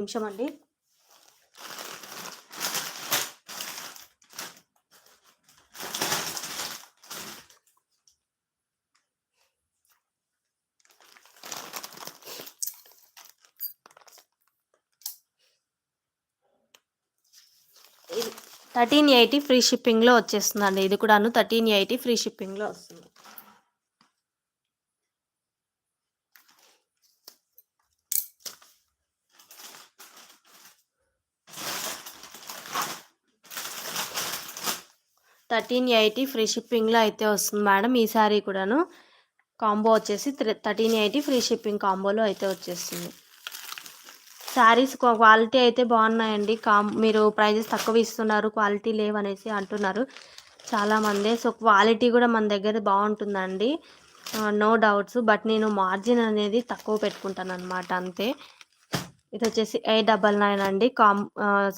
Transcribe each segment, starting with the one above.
నిమిషం అండి. ఇది 1380 ఫ్రీ షిప్పింగ్‌లో వచ్చేస్తుందండి. ఇది కూడాను 1380 ఫ్రీ షిప్పింగ్‌లో వస్తుంది. $1380 ఫ్రీ షిప్పింగ్‌లో అయితే వస్తుంది మేడం. ఈ సారీ కూడాను కాంబో వచ్చేసి 1380 ఫ్రీ షిప్పింగ్ కాంబోలో అయితే వచ్చేస్తుంది. శారీస్ క్వాలిటీ అయితే బాగున్నాయండి. మీరు ప్రైజెస్ తక్కువ ఇస్తున్నారు, క్వాలిటీ లేవనేసి అంటున్నారు చాలామంది. సో క్వాలిటీ కూడా మన దగ్గర బాగుంటుందండి, నో డౌట్స్. బట్ నేను మార్జిన్ అనేది తక్కువ పెట్టుకుంటాను అనమాట, అంతే. ఇది వచ్చేసి 899 అండి.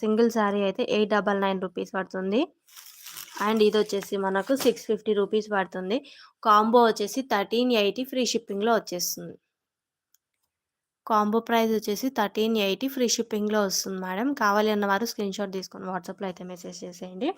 సింగిల్ శారీ అయితే 899 రూపీస్ పడుతుంది. అండ్ ఇది వచ్చేసి మనకు 650 రూపీస్ పడుతుంది. కాంబో వచ్చేసి 1380 ఫ్రీ షిప్పింగ్లో వచ్చేస్తుంది. కాంబో ప్రైస్ వచ్చేసి 1380 ఫ్రీ షిప్పింగ్లో వస్తుంది మేడం. కావాలి అన్నవారు స్క్రీన్ షాట్ తీసుకొని వాట్సాప్లో అయితే మెసేజ్ చేసేయండి.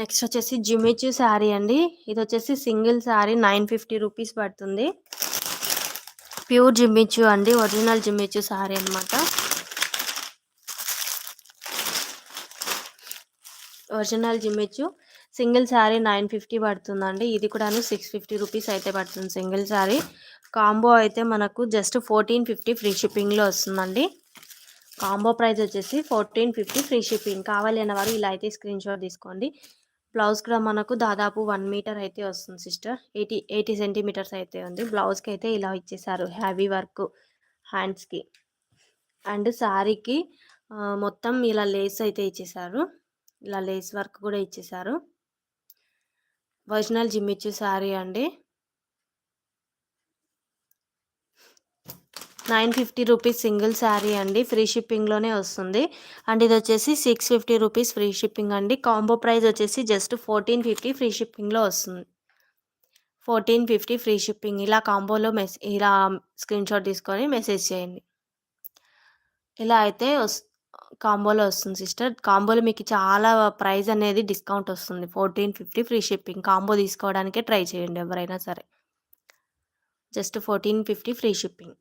నెక్స్ట్ వచ్చేసి జిమిచూ శారీ అండి. ఇది వచ్చేసి సింగిల్ శారీ 950 రూపీస్ పడుతుంది. ప్యూర్ జిమిచూ అండి, ఒరిజినల్ జిమిచూ శారీ అనమాట. ఒరిజినల్ జిమిచూ సింగిల్ శారీ 950 పడుతుందండి. ఇది కూడాను 650 రూపీస్ అయితే పడుతుంది సింగిల్ శారీ. కాంబో అయితే మనకు జస్ట్ 1450 ఫ్రీ షిప్పింగ్లో వస్తుందండి. కాంబో ప్రైస్ వచ్చేసి 1450 ఫ్రీ షిప్పింగ్. కావాలి అన్నవారు ఇలా అయితే స్క్రీన్ షాట్ తీసుకోండి. బ్లౌజ్ కూడా మనకు దాదాపు 1 మీటర్ అయితే వస్తుంది సిస్టర్. 80 సెంటీమీటర్స్ అయితే ఉంది. బ్లౌజ్కి అయితే ఇలా ఇచ్చేసారు హ్యావీ వర్క్ హ్యాండ్స్కి. అండ్ శారీకి మొత్తం ఇలా లేస్ అయితే ఇచ్చేసారు. ఇలా లేస్ వర్క్ కూడా ఇచ్చేసారు. ఒరిజినల్ జిమ్మిచ్చు శారీ అండి. 950 రూపీస్ సింగిల్ శారీ అండి, ఫ్రీ షిప్పింగ్లోనే వస్తుంది. అండ్ ఇది వచ్చేసి 650 రూపీస్ ఫ్రీ షిప్పింగ్ అండి. కాంబో ప్రైస్ వచ్చేసి జస్ట్ 1450 ఫ్రీ షిప్పింగ్లో వస్తుంది. 1450 ఫ్రీ షిప్పింగ్. ఇలా కాంబోలో ఇలా స్క్రీన్ షాట్ తీసుకొని మెసేజ్ చేయండి. ఇలా అయితే కాంబోలో వస్తుంది సిస్టర్. కాంబోలో మీకు చాలా ప్రైస్ అనేది డిస్కౌంట్ వస్తుంది. 1450 ఫ్రీ షిప్పింగ్. కాంబో తీసుకోవడానికే ట్రై చేయండి ఎవరైనా సరే. Just 1450 free shipping.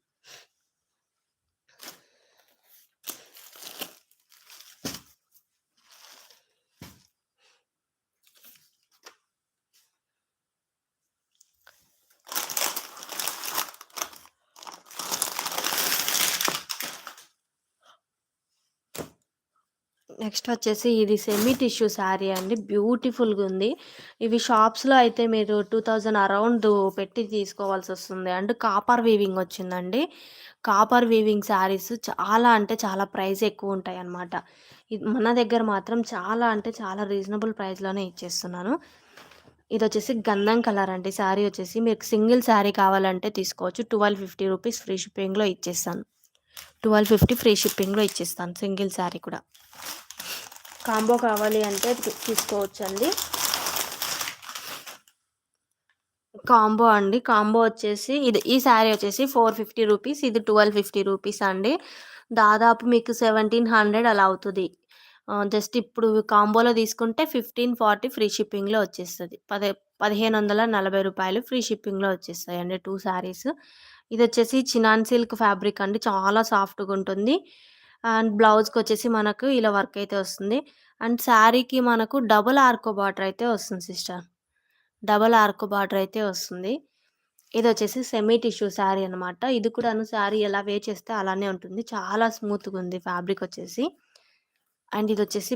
నెక్స్ట్ వచ్చేసి ఇది సెమీ టిష్యూ శారీ అండి. బ్యూటిఫుల్గా ఉంది. ఇవి షాప్స్లో అయితే మీరు 2000 అరౌండ్ పెట్టి తీసుకోవాల్సి వస్తుంది. అండ్ కాపర్ వీవింగ్ వచ్చిందండి. కాపర్ వీవింగ్ శారీస్ చాలా అంటే చాలా ప్రైస్ ఎక్కువ ఉంటాయి అన్నమాట. ఇది మన దగ్గర మాత్రం చాలా అంటే చాలా రీజనబుల్ ప్రైస్లోనే ఇచ్చేస్తున్నాను. ఇది వచ్చేసి గంధం కలర్ అండి. శారీ వచ్చేసి మీకు సింగిల్ శారీ కావాలంటే తీసుకోవచ్చు. 1250 రూపీస్ ఫ్రీ షిప్పింగ్లో ఇచ్చేస్తాను. 1250 ఫ్రీ షిప్పింగ్లో ఇచ్చేస్తాను సింగిల్ శారీ కూడా. కాంబో కావాలి అంటే తీసుకోవచ్చండి. కాంబో అండి. కాంబో వచ్చేసి ఈ శారీ వచ్చేసి 450 రూపీస్, ఇది 1250 రూపీస్ అండి. దాదాపు మీకు 1700 అలా అవుతుంది. జస్ట్ ఇప్పుడు కాంబోలో తీసుకుంటే 1540 ఫ్రీ షిప్పింగ్లో వచ్చేస్తుంది. 1540 రూపాయలు ఫ్రీ షిప్పింగ్లో వచ్చేస్తాయండి 2 శారీస్. ఇది వచ్చేసి చినాన్ సిల్క్ ఫ్యాబ్రిక్ అండి, చాలా సాఫ్ట్గా ఉంటుంది. అండ్ బ్లౌజ్కి వచ్చేసి మనకు ఇలా వర్క్ అయితే వస్తుంది. అండ్ శారీకి మనకు డబుల్ ఆర్కో బార్డర్ అయితే వస్తుంది సిస్టర్. డబల్ ఆర్కో బార్డర్ అయితే వస్తుంది. ఇది వచ్చేసి సెమీ టిష్యూ శారీ అనమాట. ఇది కూడాను శారీ ఎలా వేర్ చేస్తే అలానే ఉంటుంది. చాలా స్మూత్గా ఉంది ఫ్యాబ్రిక్ వచ్చేసి. అండ్ ఇది వచ్చేసి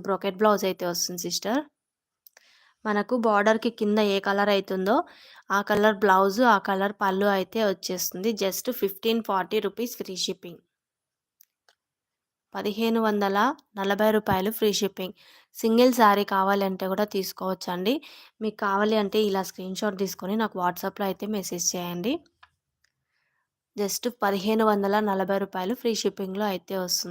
బ్రొకెట్ బ్లౌజ్ అయితే వస్తుంది సిస్టర్. మనకు బార్డర్కి కింద ఏ కలర్ అవుతుందో ఆ కలర్ బ్లౌజు, ఆ కలర్ పళ్ళు అయితే వచ్చేస్తుంది. Just 1540 rupees free shipping. 1540 రూపాయలు ఫ్రీ షిప్పింగ్. సింగిల్ శారీ కావాలంటే కూడా తీసుకోవచ్చండి. మీకు కావాలి అంటే ఇలా స్క్రీన్ షాట్ తీసుకొని నాకు వాట్సాప్లో అయితే మెసేజ్ చేయండి. జస్ట్ రూ. 1540 ఫ్రీ షిప్పింగ్‌లో అయితే వస్తుంది.